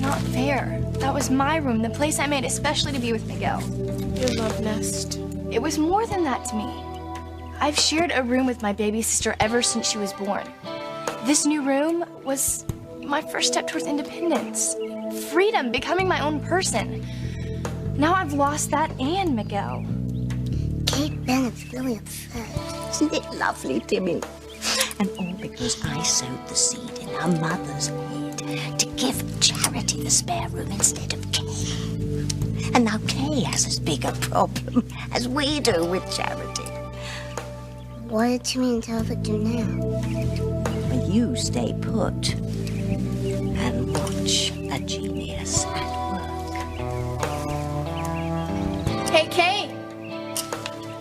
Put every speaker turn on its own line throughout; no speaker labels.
not fair. That was my room, the place I made especially to be with Miguel.
Your love nest.
It was more than that to me. I've shared a room with my baby sister ever since she was born. This new room was my first step towards independence, freedom, becoming my own person. Now I've lost that and Miguel.
Kate Bennett's really upset. Isn't it lovely, Timmy? And all because I sowed the seed in her mother's head to give Charity the spare room instead of Kay. And now Kay has as big a problem as we do with Charity. What did Timmy and Talbot do now? Well, you stay put and watch a genius at work.
Hey, Kay!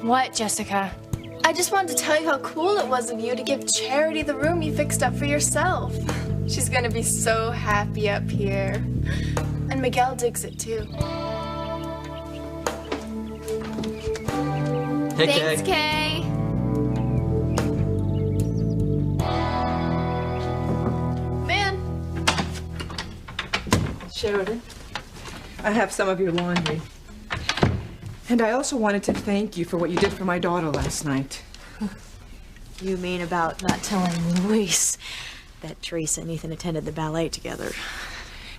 What, Jessica?
I just wanted to tell you how cool it was of you to give Charity the room you fixed up for yourself. She's gonna be so happy up here. And Miguel digs it too.
Hey,
Thanks,
Kay.
Kay.
Man.
Sheridan, I have some of your laundry. And I also wanted to thank you for what you did for my daughter last night.
You mean about not telling Luis that Teresa and Ethan attended the ballet together?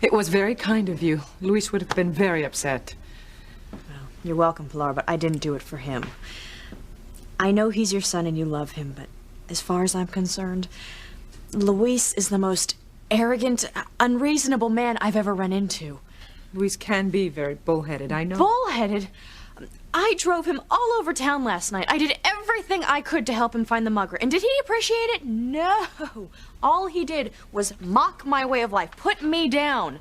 It was very kind of you. Luis would have been very upset.
Well, you're welcome, Pilar, but I didn't do it for him. I know he's your son and you love him, but as far as I'm concerned, Luis is the most arrogant, unreasonable man I've ever run into.
Luis can be very bullheaded, I know.
Bullheaded? I drove him all over town last night. I did everything I could to help him find the mugger. And did he appreciate it? No. All he did was mock my way of life, put me down.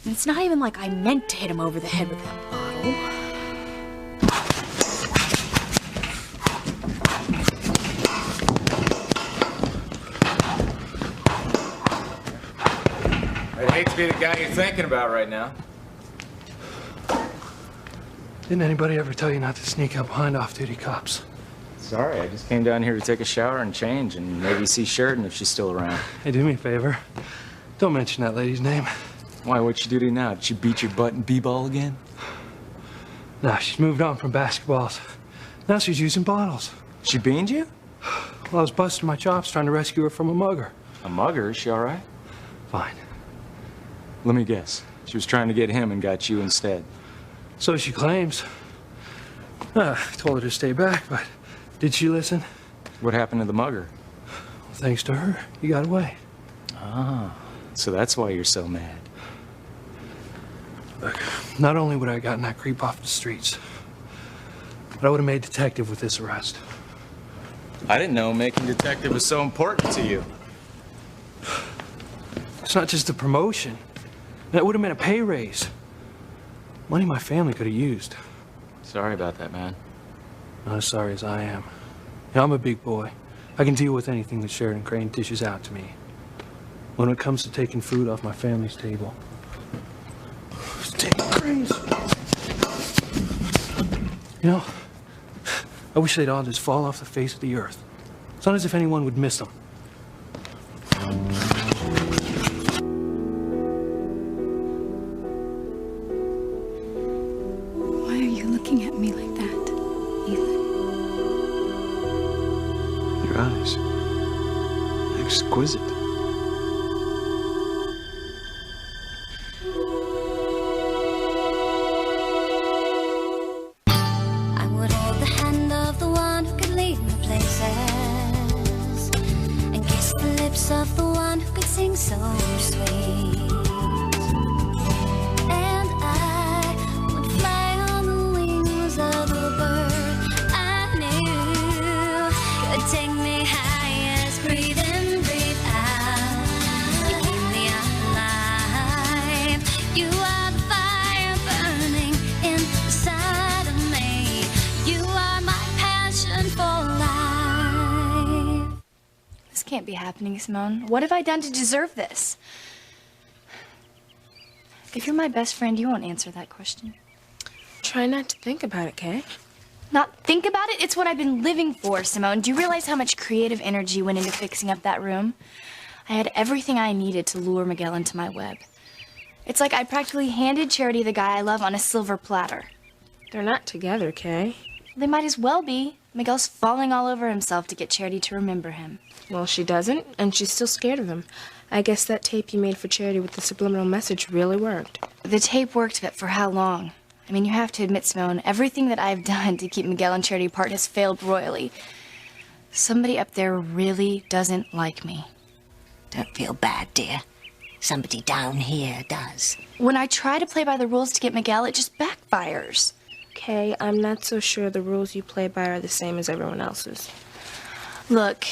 And it's not even like I meant to hit him over the head with that bottle.
I'd hate to be the guy you're thinking about right now.
Didn't anybody ever tell you not to sneak up behind off-duty cops?
Sorry, I just came down here to take a shower and change and maybe see Sheridan if she's still around.
Hey, do me a favor. Don't mention that lady's name.
Why, what'd she do to you now? Did she beat your butt in b-ball again?
Nah, she's moved on from basketballs. Now she's using bottles.
She beaned you?
Well, I was busting my chops trying to rescue her from a mugger.
A mugger? Is she all right?
Fine.
Let me guess. She was trying to get him and got you instead.
So she claims. I told her to stay back, but did she listen?
What happened to the mugger?
Well, thanks to her, he got away.
Ah, so that's why you're so mad.
Look, not only would I have gotten that creep off the streets, but I would have made detective with this arrest.
I didn't know making detective was so important to you.
It's not just a promotion. That would have meant a pay raise. Money my family could have used.
Sorry about that, man.
Not as sorry as I am. You know, I'm a big boy. I can deal with anything that Sheridan Crane dishes out to me. When it comes to taking food off my family's table, it's taking Crane's. You know, I wish they'd all just fall off the face of the earth. It's not as if anyone would miss them.
Why are you looking at me like that, Ethan?
Your eyes. Exquisite.
I would hold the hand of the one who could lead me places and kiss the lips of the one who could sing so sweet. And I would fly on the wings of a bird I knew could take me highest. Breathe in, breathe out. You keep me alive. You are the fire burning inside of me. You are my passion for life.
This can't be happening, Simone. What have I done to deserve this? If you're my best friend, you won't answer that question.
Try not to think about it, Kay.
Not think about it? It's what I've been living for, Simone. Do you realize how much creative energy went into fixing up that room? I had everything I needed to lure Miguel into my web. It's like I practically handed Charity the guy I love on a silver platter.
They're not together, Kay.
They might as well be. Miguel's falling all over himself to get Charity to remember him.
Well, she doesn't, and she's still scared of him. I guess that tape you made for Charity with the subliminal message really worked.
The tape worked, but for how long? I mean, you have to admit, Simone, everything that I've done to keep Miguel and Charity apart has failed royally. Somebody up there really doesn't like me.
Don't feel bad, dear. Somebody down here does.
When I try to play by the rules to get Miguel, it just backfires.
Kay, I'm not so sure the rules you play by are the same as everyone else's.
Look,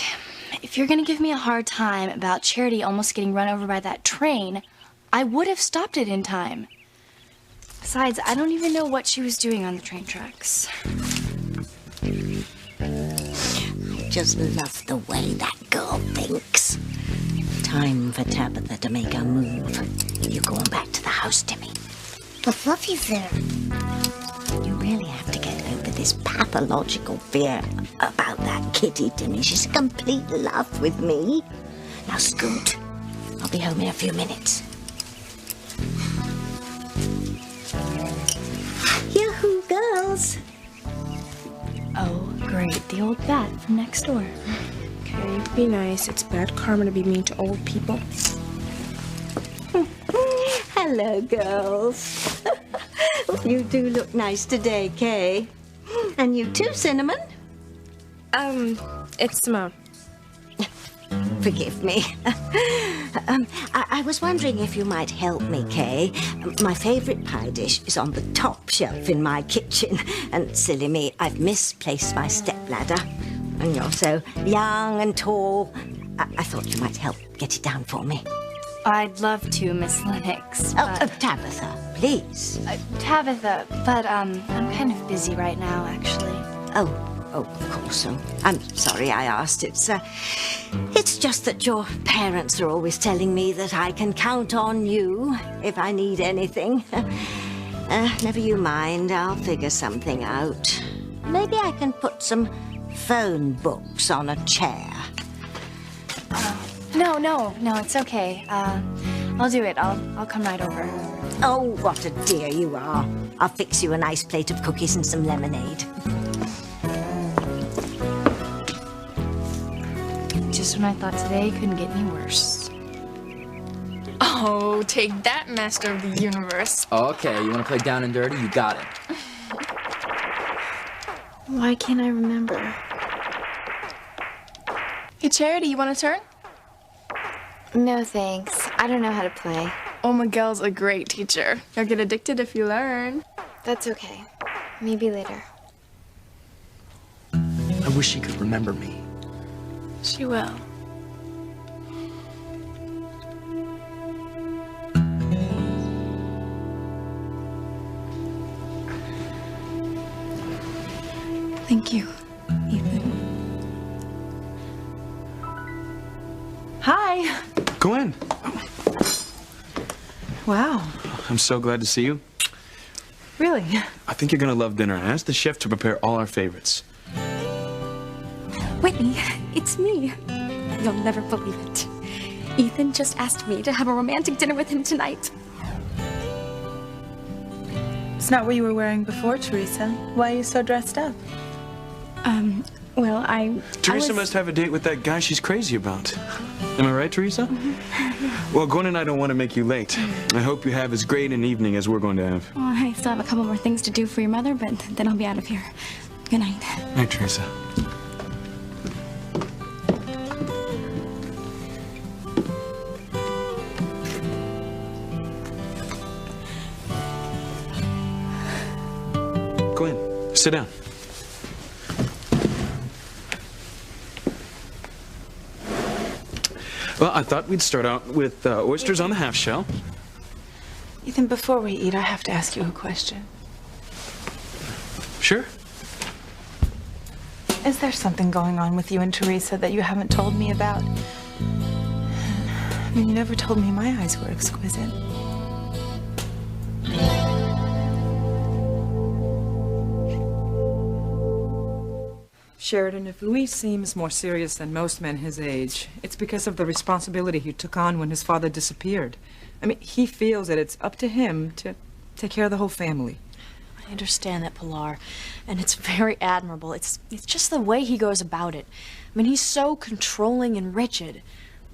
if you're gonna give me a hard time about Charity almost getting run over by that train, I would have stopped it in time. Besides, I don't even know what she was doing on the train tracks.
I just love the way that girl thinks. Time for Tabitha to make her move. You go on back to the house, Timmy.
But Fluffy's there.
You really have to get over this pathological fear about that kitty, Timmy. She's in complete love with me. Now scoot. I'll be home in a few minutes. Yahoo, girls!
Oh, great. The old bat from next door.
Okay, be nice. It's bad karma to be mean to old people.
Hello, girls. You do look nice today, Kay. And you too, Cinnamon.
It's Simone.
Forgive me. I was wondering if you might help me, Kay. My favorite pie dish is on the top shelf in my kitchen. And silly me, I've misplaced my stepladder. And you're so young and tall. I thought you might help get it down for me.
I'd love to, Miss Lennox.
Oh, Tabitha, please.
Tabitha, but I'm kind of busy right now, actually.
Oh, of course. I'm sorry I asked. It's just that your parents are always telling me that I can count on you if I need anything. Never you mind. I'll figure something out. Maybe I can put some phone books on a chair.
No, it's okay. I'll do it. I'll come right over.
Oh, what a dear you are. I'll fix you a nice plate of cookies and some lemonade.
Just when I thought today couldn't get any worse.
Oh, take that, Master of the Universe.
Okay, you want to play down and dirty? You got it.
Why can't I remember?
Hey, Charity, you want to turn?
No, thanks. I don't know how to play.
Oh, Miguel's a great teacher. You'll get addicted if you learn.
That's okay. Maybe later.
I wish she could remember me.
She will.
Thank you, Ethan.
Hi.
Go in.
Wow.
I'm so glad to see you.
Really?
I think you're gonna love dinner. I asked the chef to prepare all our favorites.
Whitney, it's me. You'll never believe it. Ethan just asked me to have a romantic dinner with him tonight.
It's not what you were wearing before, Teresa. Why are you so dressed up?
Well,
Teresa must have a date with that guy she's crazy about. Am I right, Teresa? Well, Gwen and I don't want to make you late. I hope you have as great an evening as we're going to have.
Well, I still have a couple more things to do for your mother, but then I'll be out of here. Good night.
Night, Teresa. Go in. Sit down. Well, I thought we'd start out with oysters on the half shell.
Ethan, before we eat, I have to ask you a question.
Sure.
Is there something going on with you and Teresa that you haven't told me about? I mean, you never told me my eyes were exquisite.
Sheridan, if Louis seems more serious than most men his age, it's because of the responsibility he took on when his father disappeared. I mean, he feels that it's up to him to take care of the whole family.
I understand that, Pilar, and it's very admirable. It's just the way he goes about it. I mean, he's so controlling and rigid.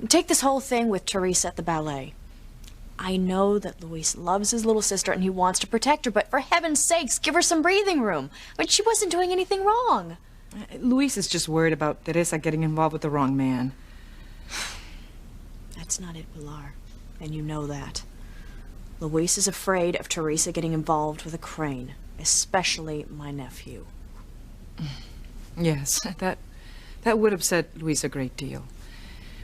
Take this whole thing with Teresa at the ballet. I know that Luis loves his little sister and he wants to protect her, but for heaven's sakes, give her some breathing room. But she wasn't doing anything wrong.
Luis is just worried about Teresa getting involved with the wrong man.
That's not it, Pilar, and you know that. Luis is afraid of Teresa getting involved with a Crane, especially my nephew.
Yes, that would upset Luis a great deal.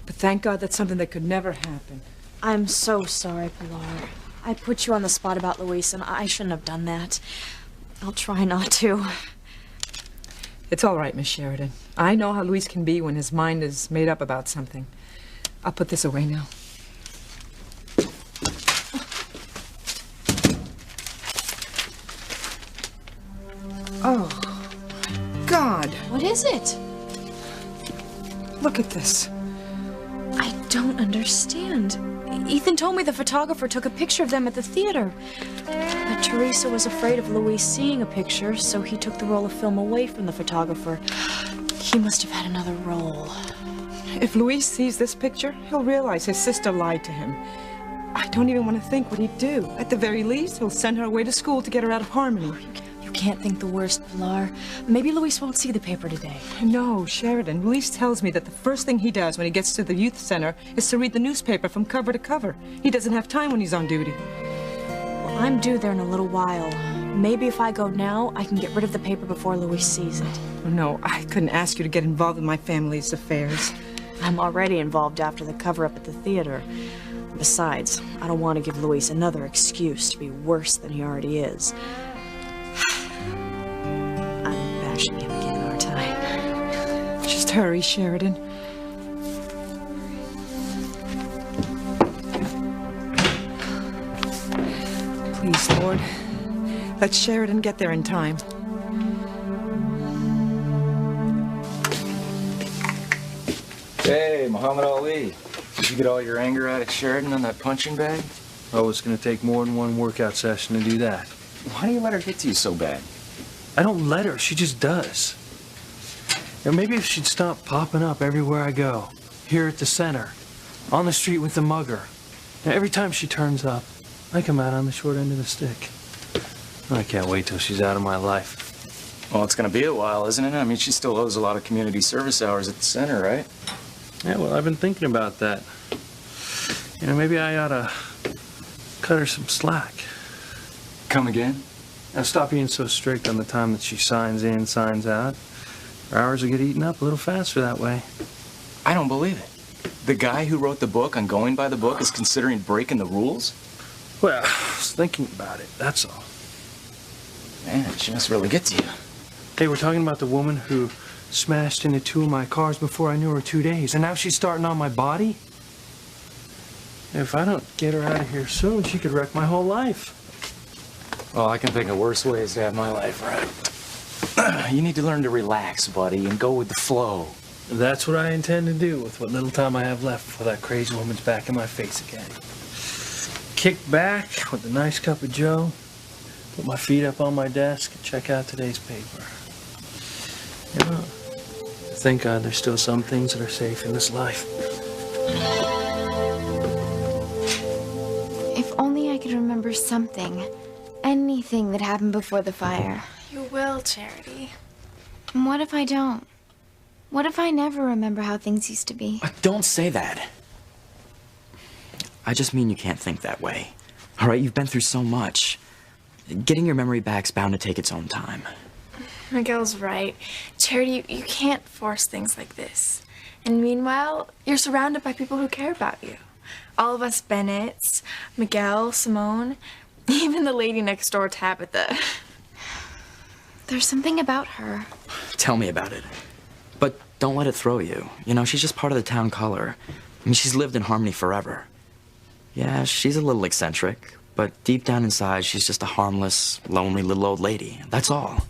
But thank God that's something that could never happen.
I'm so sorry, Pilar. I put you on the spot about Luis, and I shouldn't have done that. I'll try not to.
It's all right, Miss Sheridan. I know how Luis can be when his mind is made up about something. I'll put this away now. Oh, God.
What is it?
Look at this.
I don't understand. Ethan told me the photographer took a picture of them at the theater. But Teresa was afraid of Luis seeing a picture, so he took the roll of film away from the photographer. He must have had another roll.
If Luis sees this picture, he'll realize his sister lied to him. I don't even want to think what he'd do. At the very least, he'll send her away to school to get her out of Harmony.
You can't think the worst, Pilar. Maybe Luis won't see the paper today.
No, Sheridan. Luis tells me that the first thing he does when he gets to the youth center is to read the newspaper from cover to cover. He doesn't have time when he's on duty.
Well, I'm due there in a little while. Maybe if I go now, I can get rid of the paper before Luis sees it.
No, I couldn't ask you to get involved in my family's affairs.
I'm already involved after the cover-up at the theater. Besides, I don't want to give Luis another excuse to be worse than he already is. I'm bashing him again, aren't I?
Just hurry, Sheridan. Please, Lord, let Sheridan get there in time.
Hey, Muhammad Ali. Did you get all your anger out of Sheridan on that punching bag?
Oh, it's going to take more than one workout session to do that.
Why do you let her get to you so bad?
I don't let her. She just does. Or maybe if she'd stop popping up everywhere I go. Here at the center. On the street with the mugger. Now, every time she turns up, I come out on the short end of the stick. I can't wait till she's out of my life.
Well, it's going to be a while, isn't it? I mean, she still owes a lot of community service hours at the center, right?
Yeah, well, I've been thinking about that. You know, maybe I ought to cut her some slack.
Come again?
Now, stop being so strict on the time that she signs in, signs out. Her hours will get eaten up a little faster that way.
I don't believe it. The guy who wrote the book on going by the book is considering breaking the rules?
Well, I was thinking about it, that's all.
Man, she must really get to you.
Hey, we're talking about the woman who smashed into 2 of my cars before I knew her 2 days, and now she's starting on my body? If I don't get her out of here soon, she could wreck my whole life.
Well, I can think of worse ways to have my life wrecked. You need to learn to relax, buddy, and go with the flow.
That's what I intend to do with what little time I have left before that crazy woman's back in my face again. Kick back with a nice cup of joe, put my feet up on my desk, and check out today's paper. You know, thank God there's still some things that are safe in this life.
If only I could remember something. Anything that happened before the fire.
You will, Charity.
And what if I don't? What if I never remember how things used to be?
Don't say that. I just mean you can't think that way. All right, you've been through so much. Getting your memory back's bound to take its own time.
Miguel's right. Charity, you can't force things like this. And meanwhile, you're surrounded by people who care about you. All of us Bennetts, Miguel, Simone, even the lady next door, Tabitha.
There's something about her.
Tell me about it. But don't let it throw you. You know, she's just part of the town color. I mean, she's lived in Harmony forever. Yeah, she's a little eccentric, but deep down inside, she's just a harmless, lonely little old lady. That's all.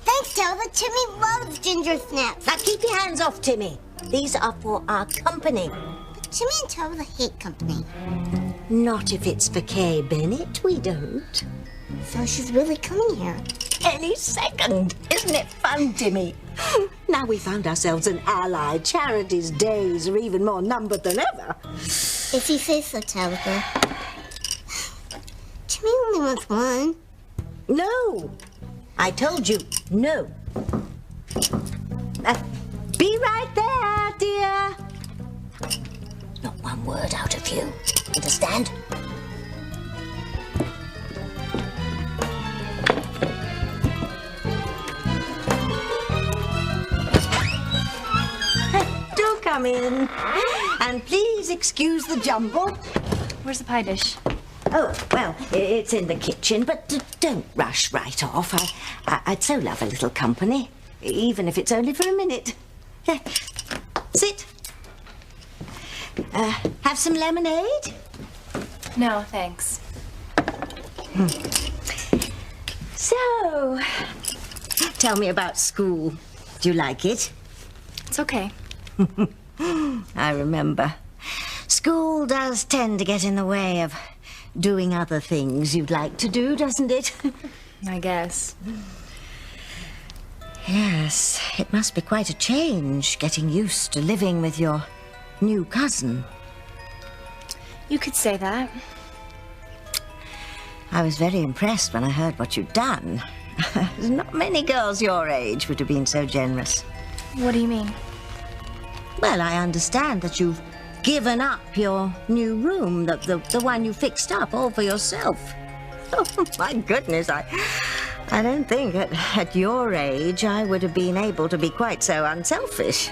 Thanks, Tabitha. Timmy loves ginger snaps.
Now keep your hands off Timmy. These are for our company.
But Timmy and Tabitha hate company.
Not if it's for Kay Bennett, we don't.
So she's really coming here.
Any second. Isn't it fun, Timmy? Now we found ourselves an ally. Charity's days are even more numbered than ever.
If you say so, Tabitha. Timmy only wants one.
No. I told you, no. Be right there, dear. Not one word out of you. Understand? Do come in. And please excuse the jumble.
Where's the pie dish?
Oh, well, it's in the kitchen, but don't rush right off. I'd so love a little company, even if it's only for a minute. Sit. Have some lemonade?
No, thanks.
So, tell me about school. Do you like it?
It's okay.
I remember. School does tend to get in the way of doing other things you'd like to do, doesn't it?
I guess.
Yes, it must be quite a change getting used to living with your new cousin.
You could say that.
I was very impressed when I heard what you'd done. Not many girls your age would have been so generous.
What do you mean?
Well, I understand that you've given up your new room, the one you fixed up all for yourself. Oh, my goodness, I don't think at your age I would have been able to be quite so unselfish.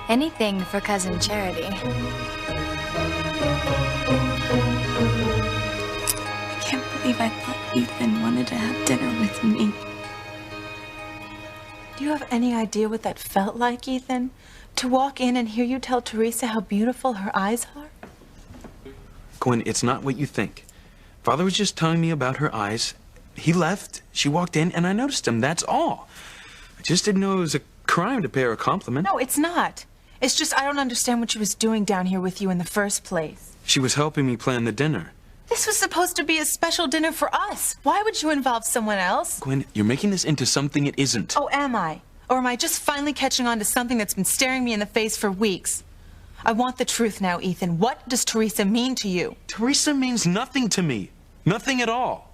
Anything for Cousin Charity.
I can't believe I thought Ethan wanted to have dinner with me.
Do you have any idea what that felt like, Ethan? To walk in and hear you tell Teresa how beautiful her eyes are?
Gwen, it's not what you think. Father was just telling me about her eyes. He left, she walked in, and I noticed him, that's all. I just didn't know it was a crime to pay her a compliment.
No, it's not. It's just I don't understand what she was doing down here with you in the first place.
She was helping me plan the dinner.
This was supposed to be a special dinner for us. Why would you involve someone else?
Gwen, you're making this into something it isn't.
Oh, am I? Or am I just finally catching on to something that's been staring me in the face for weeks? I want the truth now, Ethan. What does Teresa mean to you?
Teresa means nothing to me. Nothing at all.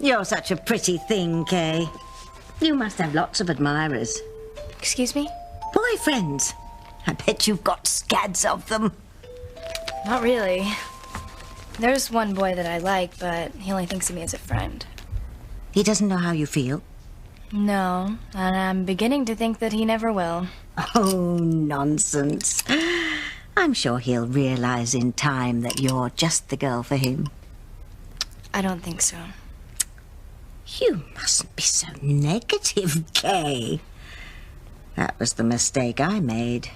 You're such a pretty thing, Kay. You must have lots of admirers.
Excuse me?
Boyfriends. I bet you've got scads of them.
Not really. There's one boy that I like, but he only thinks of me as a friend.
He doesn't know how you feel?
No, and I'm beginning to think that he never will.
Oh, nonsense. I'm sure he'll realize in time that you're just the girl for him.
I don't think so.
You mustn't be so negative, Kay. That was the mistake I made.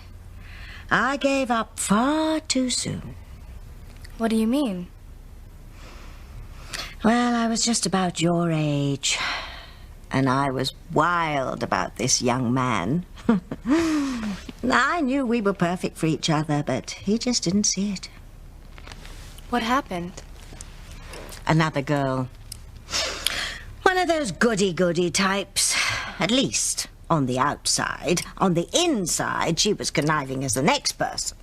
I gave up far too soon.
What do you mean?
Well, I was just about your age, and I was wild about this young man. I knew we were perfect for each other, but he just didn't see it.
What happened?
Another girl. One of those goody-goody types. At least, on the outside. On the inside, she was conniving as the next person.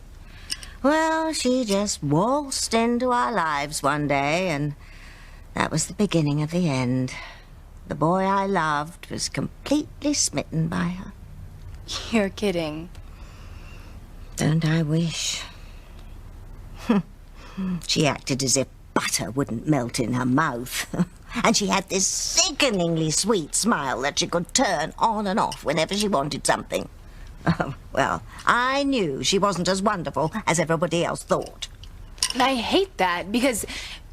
Well, she just waltzed into our lives one day, and that was the beginning of the end. The boy I loved was completely smitten by her.
You're kidding.
Don't I wish? She acted as if butter wouldn't melt in her mouth. And she had this sickeningly sweet smile that she could turn on and off whenever she wanted something. Oh, well, I knew she wasn't as wonderful as everybody else thought.
I hate that, because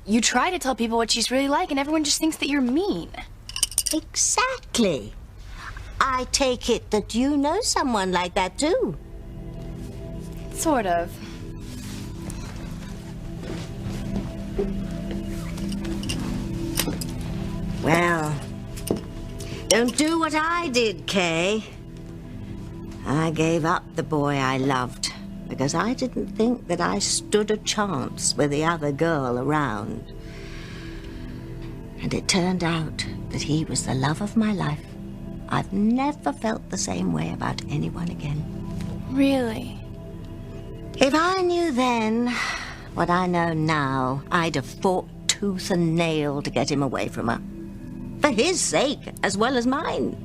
you try to tell people what she's really like, and everyone just thinks that you're mean.
Exactly. I take it that you know someone like that, too.
Sort of.
Well, don't do what I did, Kay. I gave up the boy I loved because I didn't think that I stood a chance with the other girl around. And it turned out that he was the love of my life. I've never felt the same way about anyone again.
Really?
If I knew then what I know now, I'd have fought tooth and nail to get him away from her. For his sake, as well as mine.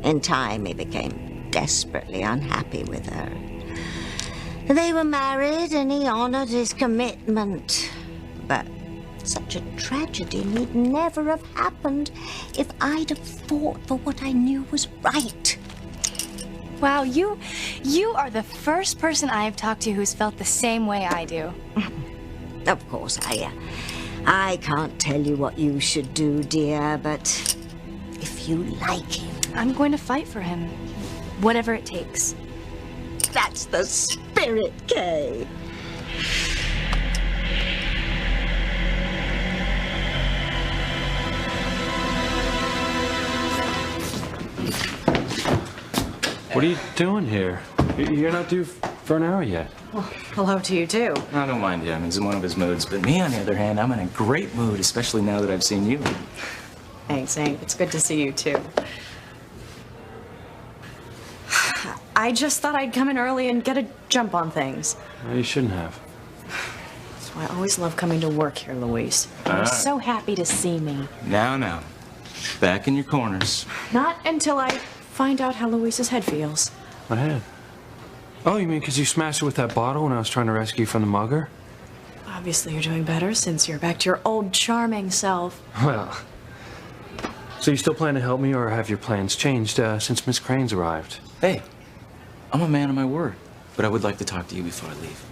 In time, he became desperately unhappy with her. They were married and he honored his commitment. But such a tragedy need never have happened if I'd have fought for what I knew was right.
Wow, you are the first person I have talked to who's felt the same way I do.
Of course, I can't tell you what you should do, dear, but if you like him...
I'm going to fight for him, whatever it takes.
That's the spirit, Kay.
What are you doing here? You're not due for an hour yet.
Well, hello to you, too.
I don't mind him. He's in one of his moods. But me, on the other hand, I'm in a great mood, especially now that I've seen you.
Thanks, Hank. It's good to see you, too. I just thought I'd come in early and get a jump on things.
Well, you shouldn't have.
That's why I always love coming to work here, Luis. You're
right.
so happy to see me.
Now. Back in your corners.
Not until I find out how Luis's head feels.
What head? Oh, you mean because you smashed it with that bottle when I was trying to rescue you from the mugger?
Obviously, you're doing better since you're back to your old charming self.
Well, so you still plan to help me, or have your plans changed since Miss Crane's arrived?
Hey, I'm a man of my word, but I would like to talk to you before I leave.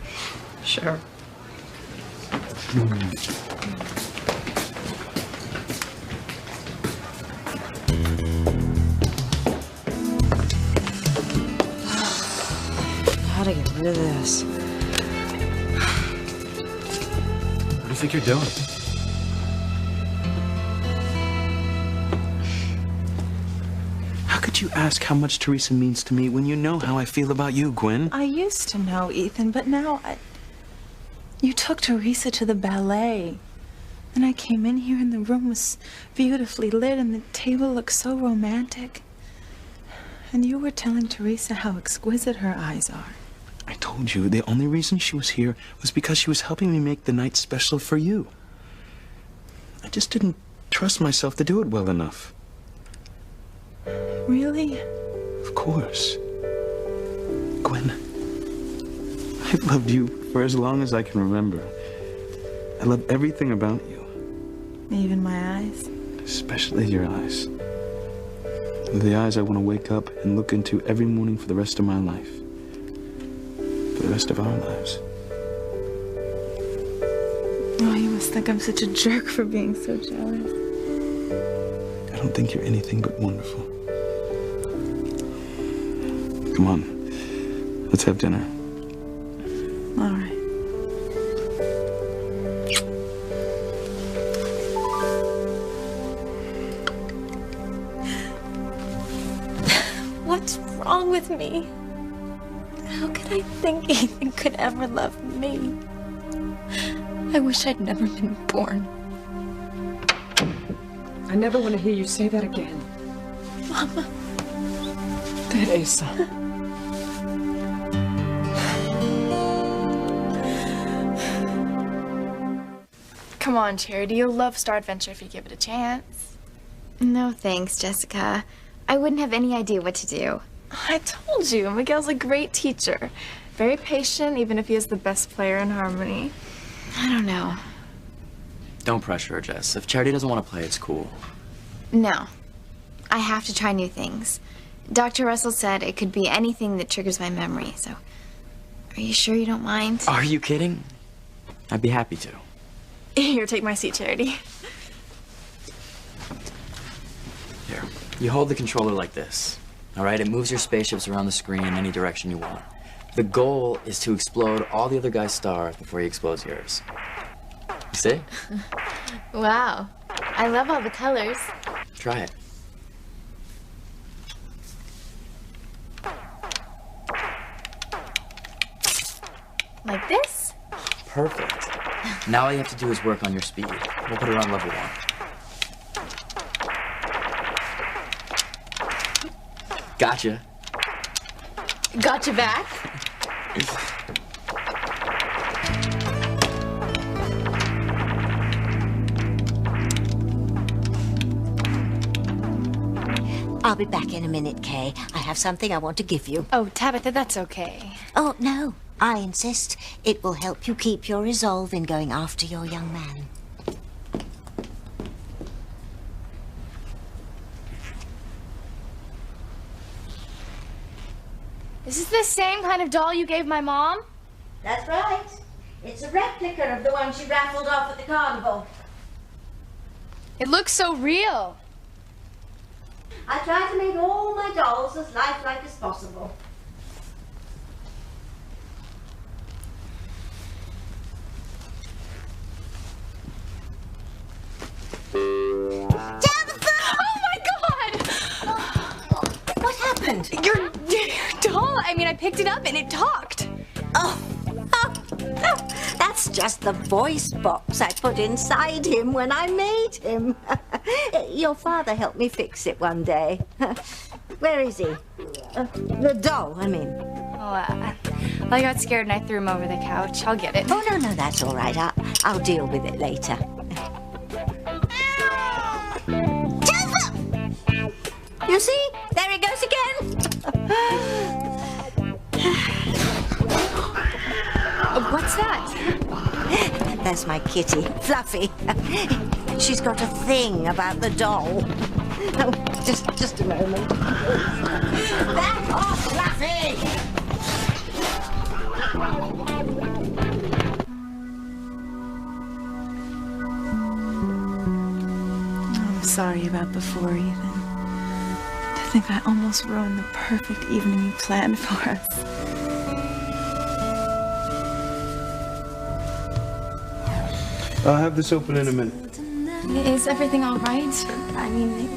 Sure. How to get rid of this?
What do you think you're doing?
How could you ask how much Teresa means to me when you know how I feel about you, Gwen?
I used to know, Ethan, but now You took Teresa to the ballet. And I came in here and the room was beautifully lit and the table looked so romantic. And you were telling Teresa how exquisite her eyes are.
I told you the only reason she was here was because she was helping me make the night special for you. I just didn't trust myself to do it well enough.
Really?
Of course. Gwen, I've loved you for as long as I can remember. I love everything about you.
Even my eyes?
Especially your eyes. The eyes I want to wake up and look into every morning for the rest of my life. For the rest of our lives.
Oh, you must think I'm such a jerk for being so jealous.
I don't think you're anything but wonderful. Come on, let's have dinner.
All right.
What's wrong with me? How could I think Ethan could ever love me? I wish I'd never been born.
I never want to hear you say that again.
Mama.
Teresa.
Come on, Charity. You'll love Star Adventure if you give it a chance.
No thanks, Jessica. I wouldn't have any idea what to do.
I told you, Miguel's a great teacher. Very patient, even if he is the best player in Harmony.
I don't know.
Don't pressure her, Jess. If Charity doesn't want to play, it's cool.
No. I have to try new things. Dr. Russell said it could be anything that triggers my memory, so... Are you sure you don't mind?
Are you kidding? I'd be happy to.
Here, take my seat, Charity.
Here. You hold the controller like this. All right? It moves your spaceships around the screen in any direction you want. The goal is to explode all the other guys' stars before he explodes yours. You see?
Wow. I love all the colors.
Try it.
Like this?
Perfect. Now all you have to do is work on your speed. We'll put it on level 1. Gotcha.
Gotcha back.
I'll be back in a minute, Kay. I have something I want to give you.
Oh, Tabitha, that's okay.
Oh, no. I insist. It will help you keep your resolve in going after your young man.
Is this the same kind of doll you gave my mom?
That's right. It's a replica of the one she raffled off at the carnival.
It looks so real.
I try to make all my dolls as lifelike as possible.
Tabitha! Oh my God!
What happened?
Your doll. I mean, I picked it up and it talked.
Oh, that's just the voice box I put inside him when I made him. Your father helped me fix it one day. Where is he? The doll, I mean.
Oh, I got scared and I threw him over the couch. I'll get it.
Oh, no, that's all right. I'll deal with it later. You see? There he goes again.
What's that?
That's my kitty, Fluffy. She's got a thing about the doll. Oh, just a moment. Back off, Fluffy!
I'm sorry about before, Ethan. To think I almost ruined the perfect evening you planned for us.
I'll have this open in a minute.
Is everything all right? I mean,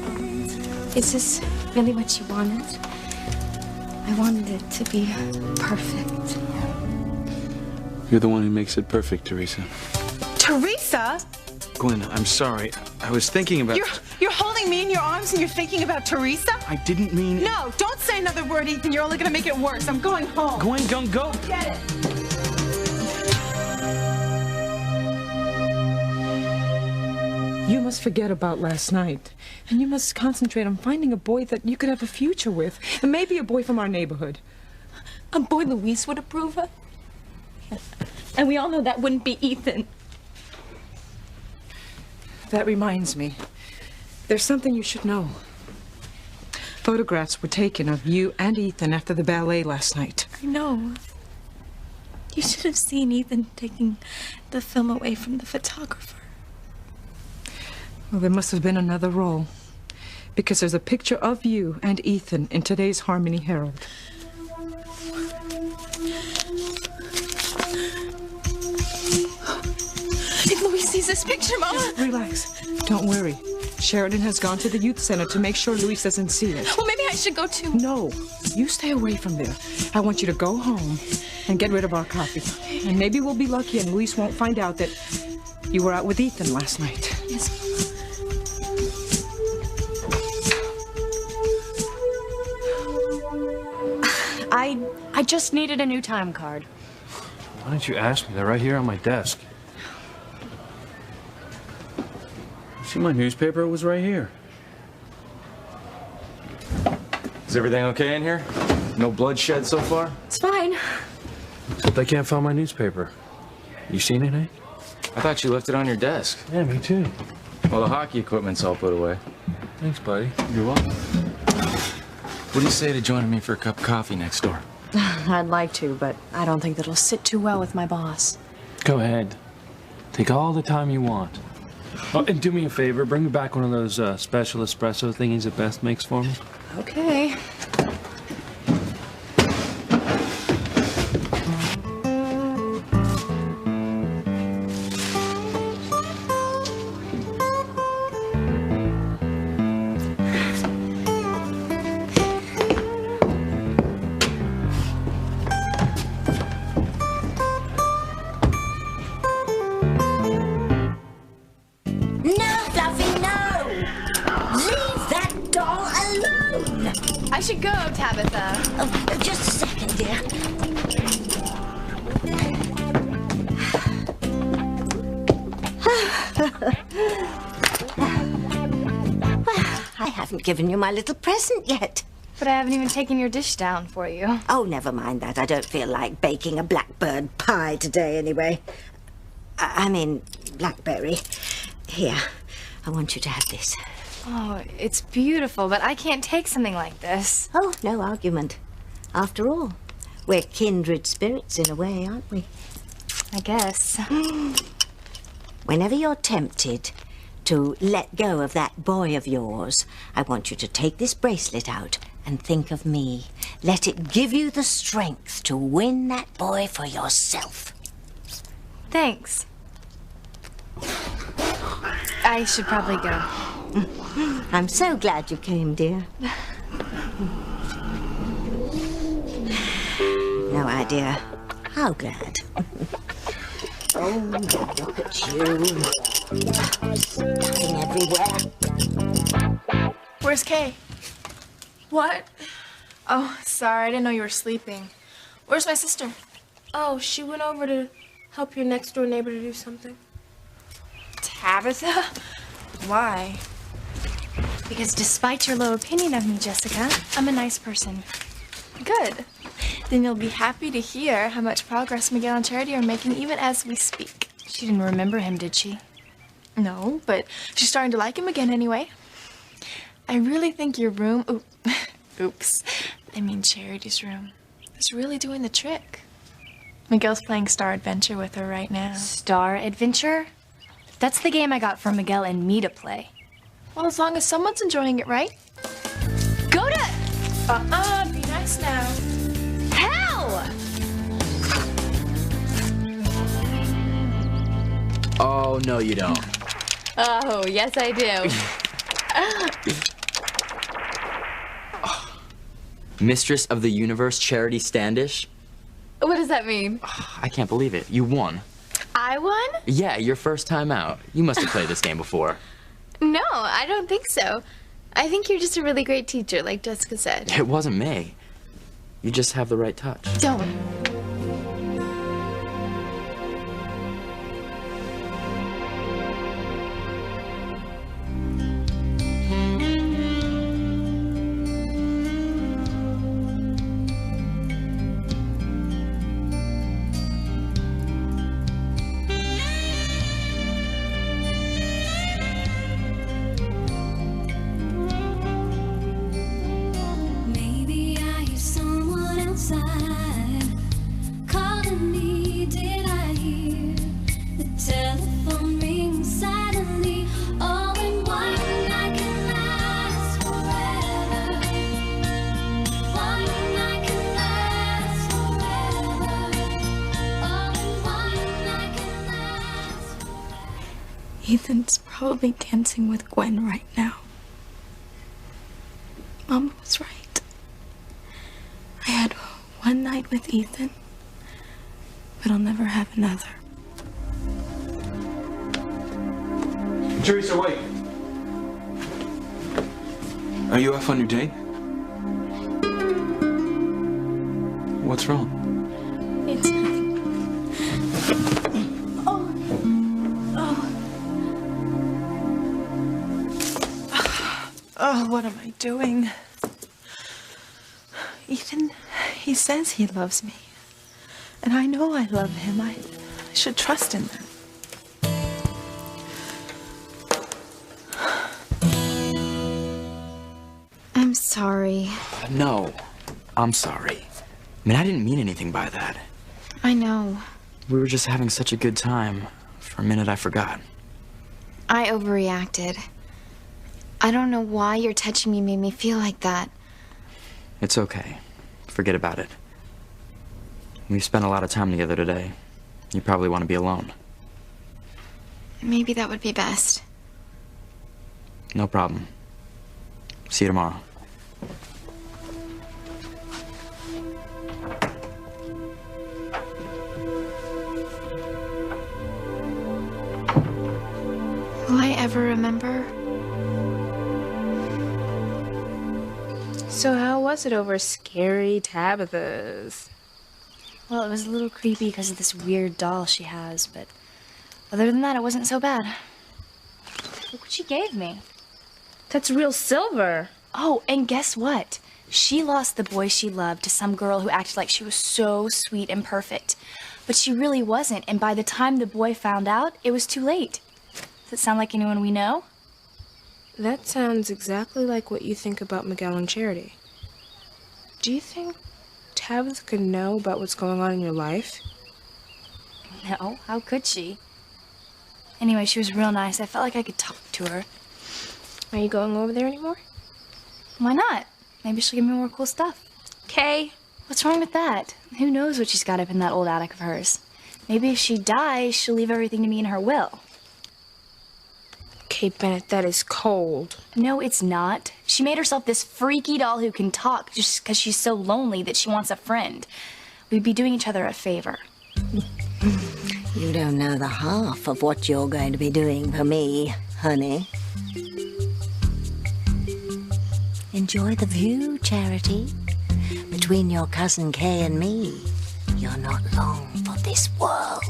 is this really what you wanted? I wanted it to be perfect.
You're the one who makes it perfect, Teresa.
Teresa?
Gwen, I'm sorry. I was thinking about...
You're holding me in your arms and you're thinking about Teresa?
I didn't mean...
No, don't say another word, Ethan. You're only gonna make it worse. I'm going home.
Gwen, go.
Get it. You must forget about last night. And you must concentrate on finding a boy that you could have a future with. And maybe a boy from our neighborhood.
A boy Luis would approve of? And we all know that wouldn't be Ethan.
That reminds me. There's something you should know. Photographs were taken of you and Ethan after the ballet last night.
I know. You should have seen Ethan taking the film away from the photographer.
Well, there must have been another role. Because there's a picture of you and Ethan in today's Harmony Herald.
If Luis sees this picture, Mama...
Just relax. Don't worry. Sheridan has gone to the youth center to make sure Luis doesn't see it.
Well, maybe I should go too.
No. You stay away from there. I want you to go home and get rid of our copy. And maybe we'll be lucky and Luis won't find out that you were out with Ethan last night.
Yes.
I just needed a new time card.
Why didn't you ask me? They're right here on my desk.
See, my newspaper was right here. Is everything okay in here? No bloodshed so far?
It's fine.
Except I can't find my newspaper. You seen anything?
I thought you left it on your desk.
Yeah, me too.
Well, the hockey equipment's all put away.
Thanks, buddy.
You're welcome. What do you say to joining me for a cup of coffee next door?
I'd like to, but I don't think that'll sit too well with my boss.
Go ahead. Take all the time you want. Oh, and do me a favor. Bring me back one of those special espresso thingies that Beth makes for me.
Okay.
I should go, Tabitha.
Oh, just a second, dear. I haven't given you my little present yet.
But I haven't even taken your dish down for you.
Oh, never mind that. I don't feel like baking a blackbird pie today, anyway. I mean, blackberry. Here, I want you to have this.
Oh, it's beautiful, but I can't take something like this.
Oh, no argument. After all, we're kindred spirits in a way, aren't we?
I guess.
Whenever you're tempted to let go of that boy of yours, I want you to take this bracelet out and think of me. Let it give you the strength to win that boy for yourself.
Thanks. I should probably go.
I'm so glad you came, dear. No idea how glad. Oh, look at you. Stuffing everywhere.
Where's Kay? What? Oh, sorry, I didn't know you were sleeping. Where's my sister?
Oh, she went over to help your next door neighbor to do something.
Tabitha? Why?
Because despite your low opinion of me, Jessica, I'm a nice person.
Good. Then you'll be happy to hear how much progress Miguel and Charity are making even as we speak.
She didn't remember him, did she?
No, but she's starting to like him again anyway. I really think your room... Oops. I mean Charity's room is really doing the trick. Miguel's playing Star Adventure with her right now.
Star Adventure? That's the game I got for Miguel and me to play.
Well, as long as someone's enjoying it, right?
Go to...
Be nice now.
Hell!
Oh, no, you don't.
Oh, yes, I do.
Mistress of the Universe, Charity Standish?
What does that mean?
I can't believe it. You won.
I won?
Yeah, your first time out. You must have played this game before.
No, I don't think so. I think you're just a really great teacher, like Jessica said.
It wasn't me. You just have the right touch.
Don't.
Maybe I hear someone outside calling me. Did I hear the telephone ring silently? All in one night can last forever. One night can last forever. All in one night can last.
Ethan's probably dancing with Gwen right now. Mama was right. I had one night with Ethan, but I'll never have another.
Teresa, wait. Are you off on your date? What's wrong?
It's nothing. Oh, what am I doing? Ethan, he says he loves me. And I know I love him. I should trust in that.
I'm sorry.
No, I'm sorry. I mean, I didn't mean anything by that.
I know.
We were just having such a good time. For a minute, I forgot.
I overreacted. I don't know why your touching me made me feel like that.
It's okay. Forget about it. We've spent a lot of time together today. You probably want to be alone.
Maybe that would be best.
No problem. See you tomorrow.
Will I ever remember?
So how was it over scary Tabitha's?
Well, it was a little creepy because of this weird doll she has, but other than that, it wasn't so bad. Look what she gave me.
That's real silver.
Oh, and guess what? She lost the boy she loved to some girl who acted like she was so sweet and perfect. But she really wasn't, and by the time the boy found out, it was too late. Does it sound like anyone we know?
That sounds exactly like what you think about Miguel and Charity. Do you think Tabitha could know about what's going on in your life?
No, how could she? Anyway, she was real nice. I felt like I could talk to her.
Are you going over there anymore?
Why not? Maybe she'll give me more cool stuff.
Okay.
What's wrong with that? Who knows what she's got up in that old attic of hers? Maybe if she dies, she'll leave everything to me in her will.
Kate Bennett, that is cold.
No, it's not. She made herself this freaky doll who can talk just because she's so lonely that she wants a friend. We'd be doing each other a favor.
You don't know the half of what you're going to be doing for me, honey. Enjoy the view, Charity. Between your cousin Kay and me, you're not long for this world.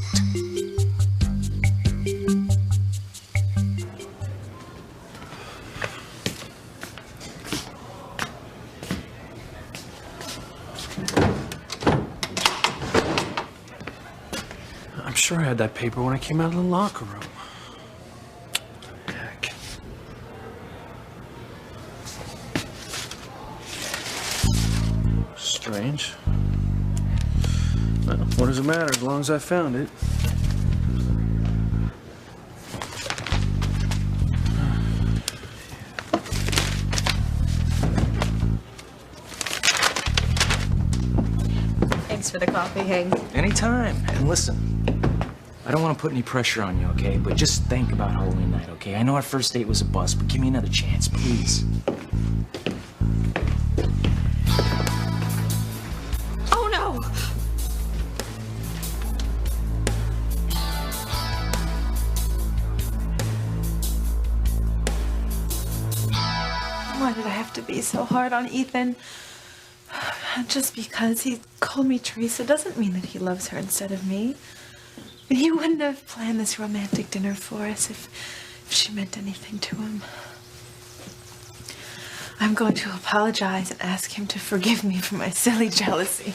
I'm sure I had that paper when I came out of the locker room. Heck. Strange. Well, what does it matter as long as I found it?
Thanks for the coffee, Hank.
Anytime. And listen, I don't want to put any pressure on you, okay? But just think about Halloween night, okay? I know our first date was a bust, but give me another chance, please.
Oh, no!
Why did I have to be so hard on Ethan? Just because he called me Teresa doesn't mean that he loves her instead of me. He wouldn't have planned this romantic dinner for us if she meant anything to him. I'm going to apologize and ask him to forgive me for my silly jealousy.